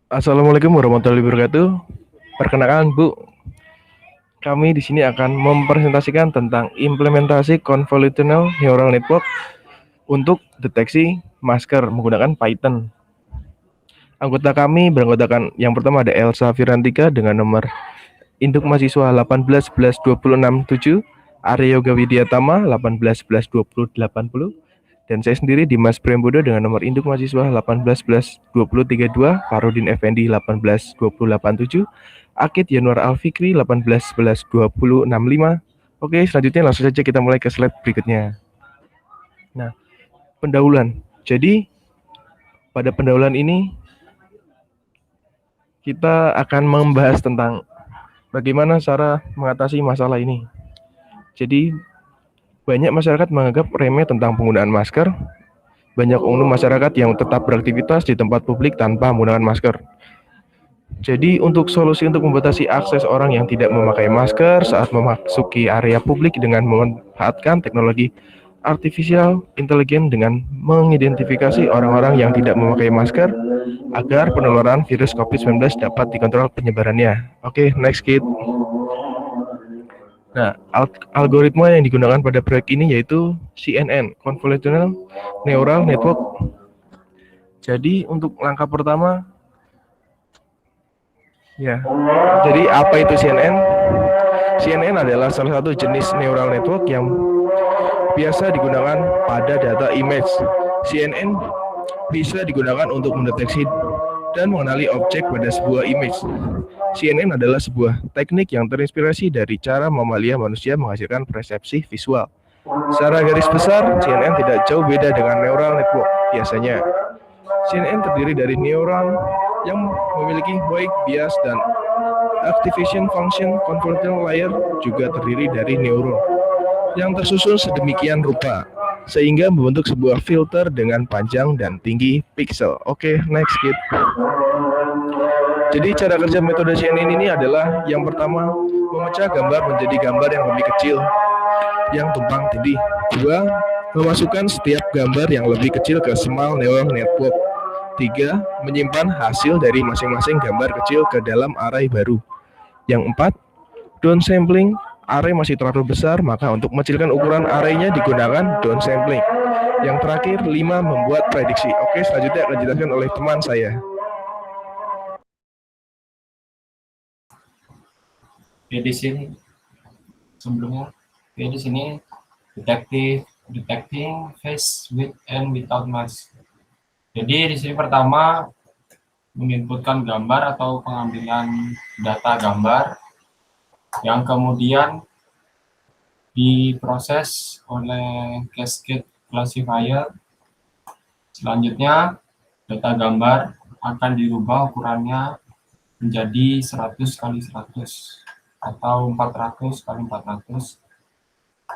Assalamualaikum warahmatullahi wabarakatuh. Perkenalkan Bu, kami di sini akan mempresentasikan tentang implementasi convolutional neural network untuk deteksi masker menggunakan Python. Anggota kami beranggotakan yang pertama ada Elsa Firantika dengan nomor induk mahasiswa 18 11 20 67, Arya Yoga Widyatama 18 11 20 80, dan saya sendiri Dimas Prembodo dengan nomor induk mahasiswa 18 11 20 32, Farudin Effendi 18 20 87, Akid Yanuar Alfikri 18 11 20 65. Oke, selanjutnya langsung saja kita mulai ke slide berikutnya. Nah, pendahuluan. Jadi pada pendahuluan ini kita akan membahas tentang bagaimana cara mengatasi masalah ini. Jadi banyak masyarakat menganggap remeh tentang penggunaan masker. Banyak oknum masyarakat yang tetap beraktivitas di tempat publik tanpa menggunakan masker. Jadi untuk solusi untuk membatasi akses orang yang tidak memakai masker saat memasuki area publik dengan memanfaatkan teknologi artificial intelligence dengan mengidentifikasi orang-orang yang tidak memakai masker agar penularan virus COVID-19 dapat dikontrol penyebarannya. Oke, next kid. Nah, algoritma yang digunakan pada proyek ini yaitu CNN, Convolutional Neural Network. Jadi untuk langkah pertama, ya, jadi apa itu CNN? CNN adalah salah satu jenis neural network yang biasa digunakan pada data image. CNN bisa digunakan untuk mendeteksi dan mengenali objek pada sebuah image. CNN adalah sebuah teknik yang terinspirasi dari cara mamalia manusia menghasilkan persepsi visual. Secara garis besar, CNN tidak jauh beda dengan neural network biasanya. CNN terdiri dari neuron yang memiliki white bias dan activation function. Convolutional layer juga terdiri dari neuron yang tersusun sedemikian rupa sehingga membentuk sebuah filter dengan panjang dan tinggi pixel. Oke, next kid. Jadi cara kerja metode CNN ini adalah yang pertama, memecah gambar menjadi gambar yang lebih kecil yang tumpang tindih. Dua, memasukkan setiap gambar yang lebih kecil ke small neural network. Tiga, menyimpan hasil dari masing-masing gambar kecil ke dalam array baru. Yang empat, downsampling. Array masih terlalu besar, maka untuk mengecilkan ukuran array-nya digunakan downsampling. Yang terakhir, 5, membuat prediksi. Oke, selanjutnya akan dijelaskan oleh teman saya. Di sini sebelumnya, di sini detecting face with and without mask. Jadi di sini pertama menginputkan gambar atau pengambilan data gambar yang kemudian diproses oleh cascade classifier. Selanjutnya data gambar akan dirubah ukurannya menjadi 100 kali 100 atau 400 kali 400.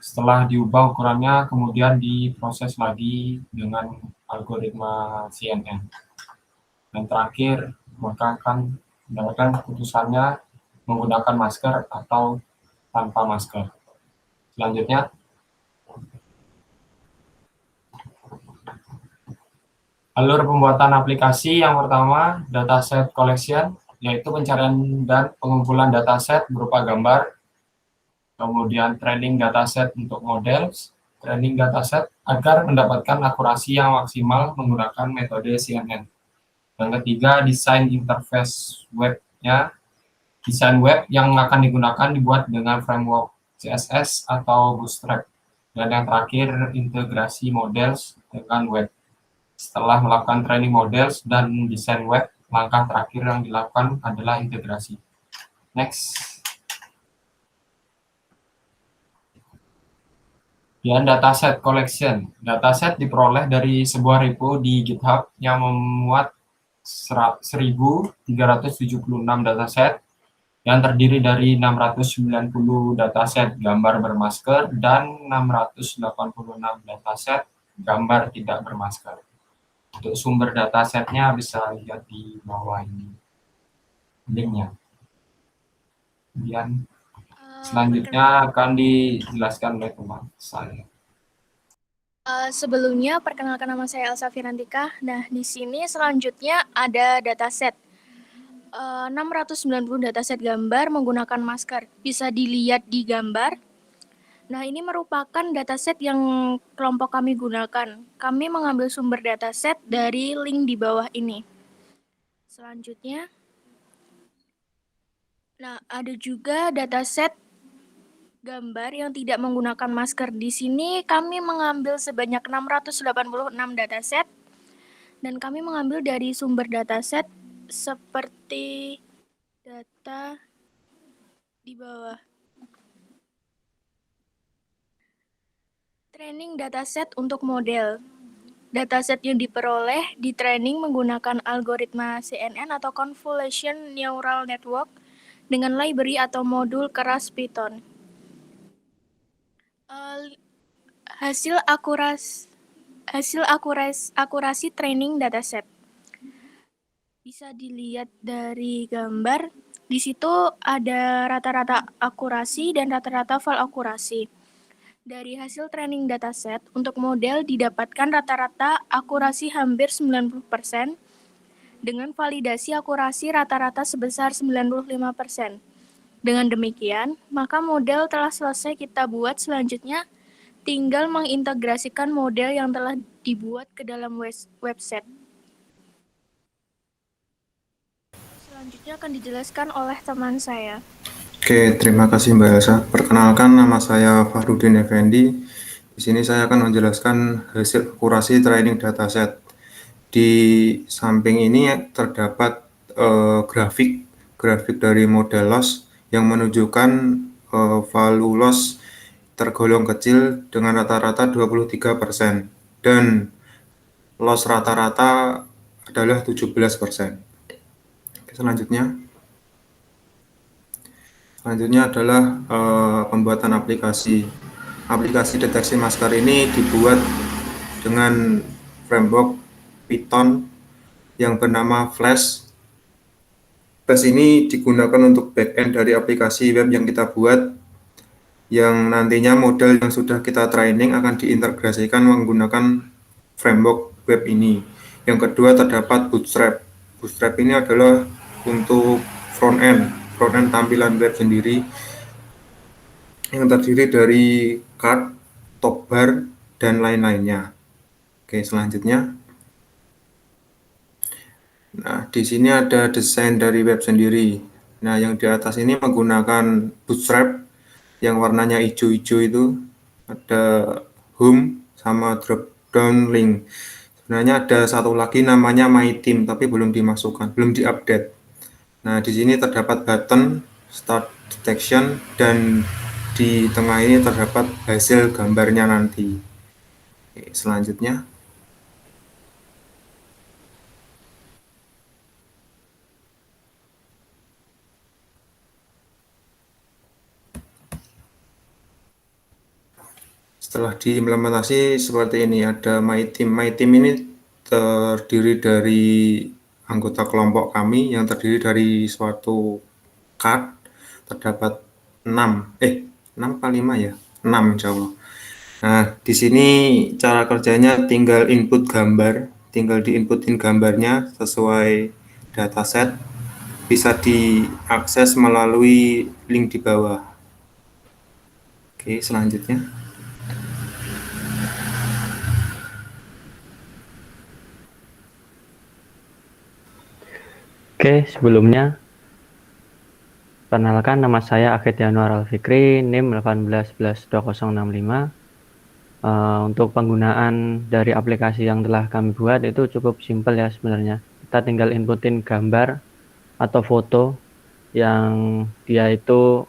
Setelah diubah ukurannya kemudian diproses lagi dengan algoritma CNN. Dan terakhir maka akan mendapatkan keputusannya menggunakan masker atau tanpa masker. Selanjutnya, alur pembuatan aplikasi yang pertama, dataset collection, yaitu pencarian dan pengumpulan dataset berupa gambar, kemudian training dataset untuk model, training dataset agar mendapatkan akurasi yang maksimal menggunakan metode CNN. Yang ketiga, desain interface webnya. Desain web yang akan digunakan dibuat dengan framework CSS atau Bootstrap. Dan yang terakhir, integrasi models dengan web. Setelah melakukan training models dan desain web, langkah terakhir yang dilakukan adalah integrasi. Next. Dan dataset collection. Dataset diperoleh dari sebuah repo di GitHub yang memuat 1.376 dataset yang terdiri dari 690 dataset gambar bermasker dan 686 dataset gambar tidak bermasker. Untuk sumber datasetnya bisa lihat di bawah ini linknya. Kemudian selanjutnya akan dijelaskan oleh teman saya. Sebelumnya, perkenalkan nama saya Elsa Firantika. Nah, di sini selanjutnya ada dataset. 690 dataset gambar menggunakan masker. Bisa dilihat di gambar. Nah, ini merupakan dataset yang kelompok kami gunakan. Kami mengambil sumber dataset dari link di bawah ini. Selanjutnya, nah ada juga dataset gambar yang tidak menggunakan masker. Di sini kami mengambil sebanyak 686 dataset dan kami mengambil dari sumber dataset seperti data di bawah. Training dataset untuk model. Dataset yang diperoleh di training menggunakan algoritma CNN atau Convolution Neural Network dengan library atau modul keras Python. Hasil akurasi training dataset. Bisa dilihat dari gambar. Di situ ada rata-rata akurasi dan rata-rata file akurasi. Dari hasil training dataset, untuk model didapatkan rata-rata akurasi hampir 90%, dengan validasi akurasi rata-rata sebesar 95%. Dengan demikian, maka model telah selesai kita buat. Selanjutnya, tinggal mengintegrasikan model yang telah dibuat ke dalam website. Selanjutnya akan dijelaskan oleh teman saya. Oke, terima kasih Mbak Elsa. Perkenalkan, nama saya Fahrudin Effendi. Di sini saya akan menjelaskan hasil akurasi training dataset. Di samping ini terdapat grafik dari model loss yang menunjukkan value loss tergolong kecil dengan rata-rata 23% dan loss rata-rata adalah 17%. Selanjutnya adalah pembuatan aplikasi. Aplikasi deteksi masker ini dibuat dengan framework Python yang bernama Flash. Flash ini digunakan untuk backend dari aplikasi web yang kita buat, yang nantinya model yang sudah kita training akan diintegrasikan menggunakan framework web ini. Yang kedua terdapat Bootstrap. Bootstrap ini adalah untuk front-end tampilan web sendiri yang terdiri dari card, top bar, dan lain-lainnya. Oke, selanjutnya. Nah, di sini ada desain dari web sendiri. Nah, yang di atas ini menggunakan Bootstrap yang warnanya hijau-hijau itu. Ada home sama drop down link. Sebenarnya ada satu lagi namanya My Team, tapi belum dimasukkan, belum diupdate. Nah, di sini terdapat button Start Detection dan di tengah ini terdapat hasil gambarnya nanti. Oke, selanjutnya. Setelah diimplementasi seperti ini, ada My Team. My Team ini terdiri dari anggota kelompok kami yang terdiri dari suatu card. Terdapat 6 apa 5 ya? 6 insya Allah. Nah, di sini cara kerjanya tinggal input gambar, tinggal diinputin gambarnya sesuai dataset, bisa diakses melalui link di bawah. Oke, selanjutnya. Oke, sebelumnya perkenalkan, nama saya Akid Yanuar Alfikri, NIM 18112065. Untuk penggunaan dari aplikasi yang telah kami buat itu cukup simpel ya sebenarnya. Kita tinggal inputin gambar atau foto yang dia itu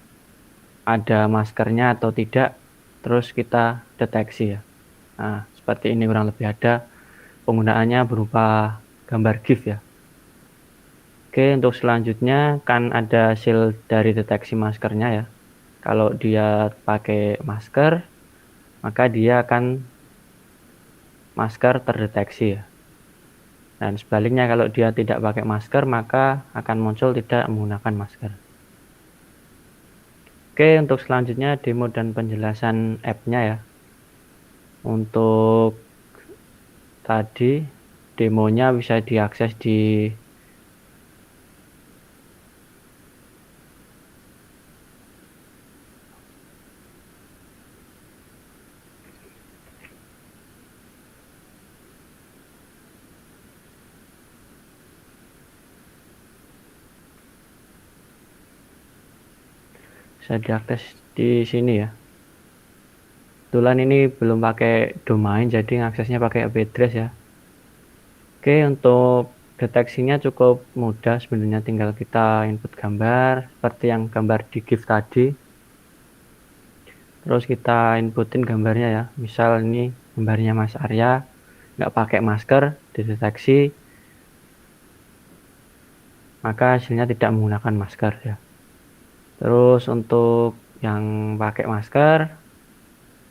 ada maskernya atau tidak, terus kita deteksi ya. Nah, seperti ini kurang lebih ada. Penggunaannya berupa gambar GIF ya. Oke, untuk selanjutnya kan ada hasil dari deteksi maskernya ya. Kalau dia pakai masker, maka dia akan masker terdeteksi ya. Dan sebaliknya kalau dia tidak pakai masker, maka akan muncul tidak menggunakan masker. Oke, untuk selanjutnya demo dan penjelasan app-nya ya. Untuk tadi demonya bisa diakses di sini ya. Kebetulan ini belum pakai domain, jadi aksesnya pakai IP address ya. Oke, untuk deteksinya cukup mudah sebenarnya, tinggal kita input gambar seperti yang gambar di GIF tadi. Terus kita inputin gambarnya ya. Misal ini gambarnya Mas Arya, nggak pakai masker, dideteksi, maka hasilnya tidak menggunakan masker ya. Terus untuk yang pakai masker,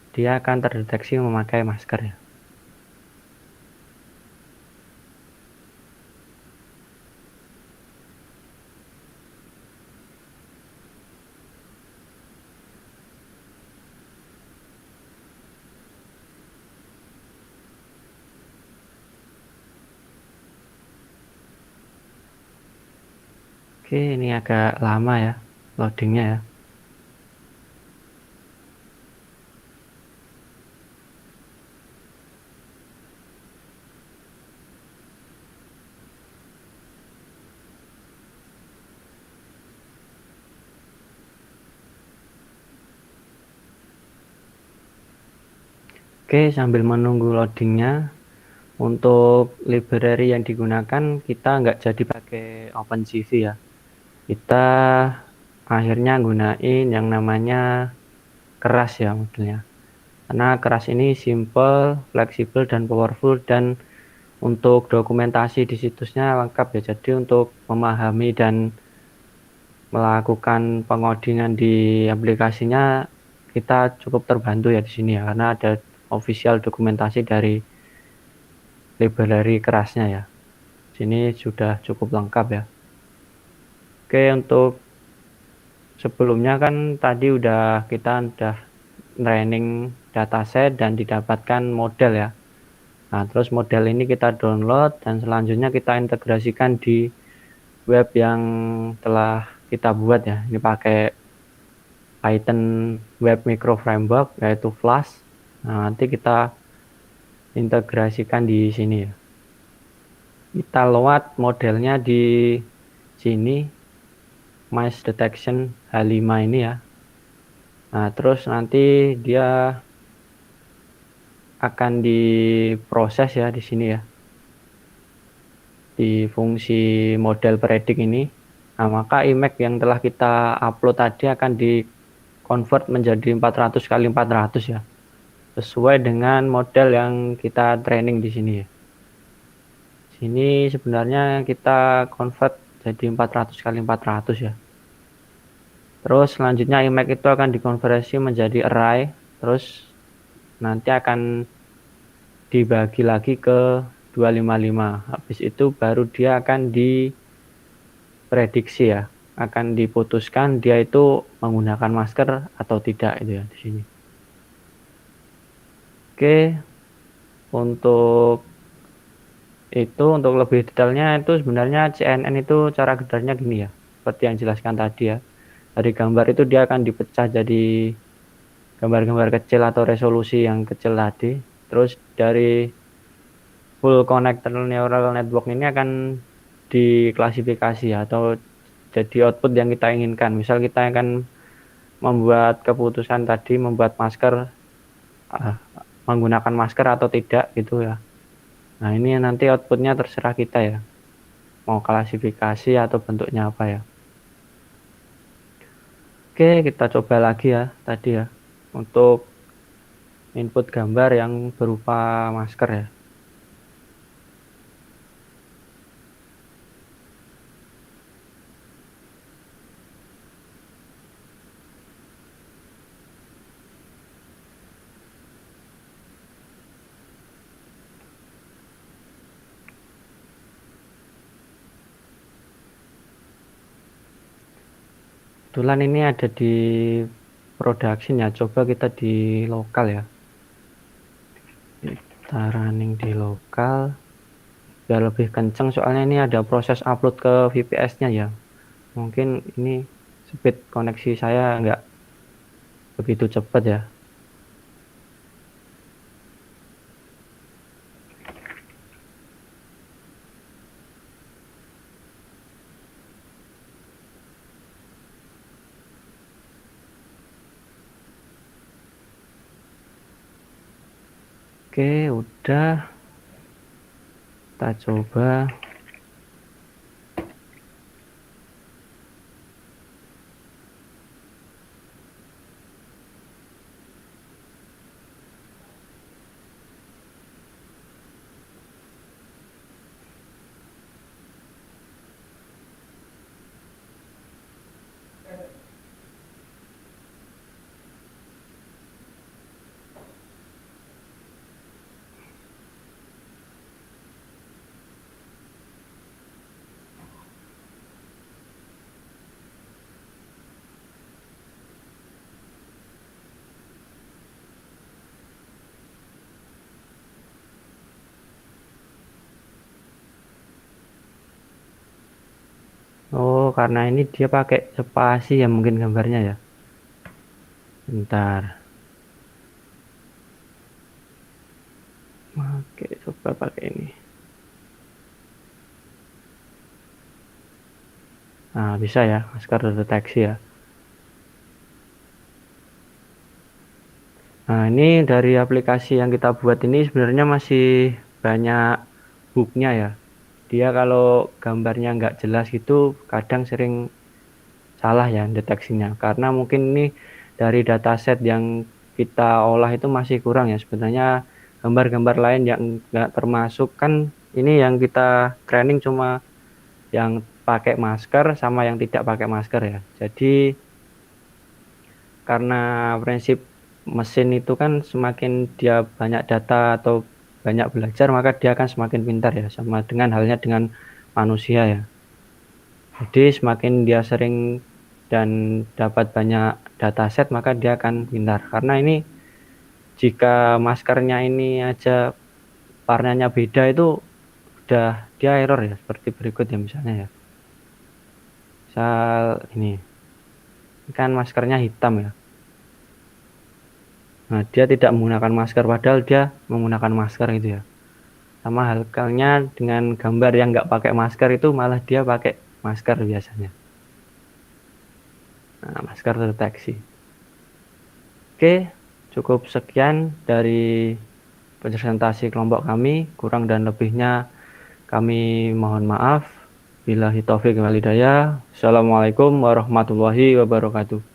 dia akan terdeteksi memakai masker ya. Oke, ini agak lama ya loadingnya ya. Oke, sambil menunggu loadingnya, untuk library yang digunakan kita nggak jadi pakai OpenCV ya. Kita akhirnya gunain yang namanya keras ya modelnya. Karena keras ini simple, fleksibel, dan powerful, dan untuk dokumentasi di situsnya lengkap ya. Jadi untuk memahami dan melakukan pengodingan di aplikasinya kita cukup terbantu ya di sini ya, karena ada official dokumentasi dari library kerasnya ya. Sini sudah cukup lengkap ya. Oke, untuk sebelumnya kan tadi kita udah training dataset dan didapatkan model ya. Nah, terus model ini kita download dan selanjutnya kita integrasikan di web yang telah kita buat ya. Ini pakai Python Web Micro Framework yaitu Flash. Nah, nanti kita integrasikan di sini ya. Kita load modelnya di sini, Mice Detection H5 ini ya. Nah, terus nanti dia akan diproses ya di sini ya, di fungsi model predik ini. Nah, maka image yang telah kita upload tadi akan di convert menjadi 400 kali 400 ya, sesuai dengan model yang kita training di sini ya. Sini sebenarnya kita convert jadi 400 kali 400 ya. Terus selanjutnya image itu akan dikonversi menjadi array, terus nanti akan dibagi lagi ke 255. Habis itu baru dia akan diprediksi ya, akan diputuskan dia itu menggunakan masker atau tidak itu ya di sini. Oke, untuk lebih detailnya itu sebenarnya CNN itu cara kerjanya gini ya, seperti yang jelaskan tadi ya. Dari gambar itu dia akan dipecah jadi gambar-gambar kecil atau resolusi yang kecil tadi. Terus dari full connected neural network ini akan diklasifikasi atau jadi output yang kita inginkan. Misal kita akan membuat keputusan tadi membuat masker, menggunakan masker atau tidak gitu ya. Nah, ini nanti outputnya terserah kita ya, mau klasifikasi atau bentuknya apa ya. Oke, kita coba lagi ya tadi ya, untuk input gambar yang berupa masker ya. Kebetulan ini ada di production ya, coba kita di lokal ya. Kita running di lokal biar lebih kenceng, soalnya ini ada proses upload ke VPS-nya ya. Mungkin ini speed koneksi saya nggak begitu cepat ya. Oke, udah. Kita coba. Oh, karena ini dia pakai spasi ya mungkin gambarnya ya. Bentar. Oke, coba pakai ini. Nah, bisa ya, masker terdeteksi ya. Nah, ini dari aplikasi yang kita buat ini sebenarnya masih banyak bugnya ya. Dia kalau gambarnya nggak jelas gitu, kadang sering salah ya deteksinya. Karena mungkin ini dari dataset yang kita olah itu masih kurang ya. Sebenarnya gambar-gambar lain yang nggak termasuk kan ini yang kita training cuma yang pakai masker sama yang tidak pakai masker ya. Jadi karena prinsip mesin itu kan semakin dia banyak data atau banyak belajar maka dia akan semakin pintar ya, sama dengan halnya dengan manusia ya. Jadi semakin dia sering dan dapat banyak dataset maka dia akan pintar. Karena ini jika maskernya ini aja warnanya beda itu udah dia error ya, seperti berikut ya misalnya ya. Misal ini kan maskernya hitam ya. Nah, dia tidak menggunakan masker padahal dia menggunakan masker gitu ya. Sama halnya dengan gambar yang nggak pakai masker itu malah dia pakai masker biasanya. Nah, masker terdeteksi. Oke, cukup sekian dari presentasi kelompok kami. Kurang dan lebihnya kami mohon maaf. Billahi taufiq wal hidayah. Assalamualaikum warahmatullahi wabarakatuh.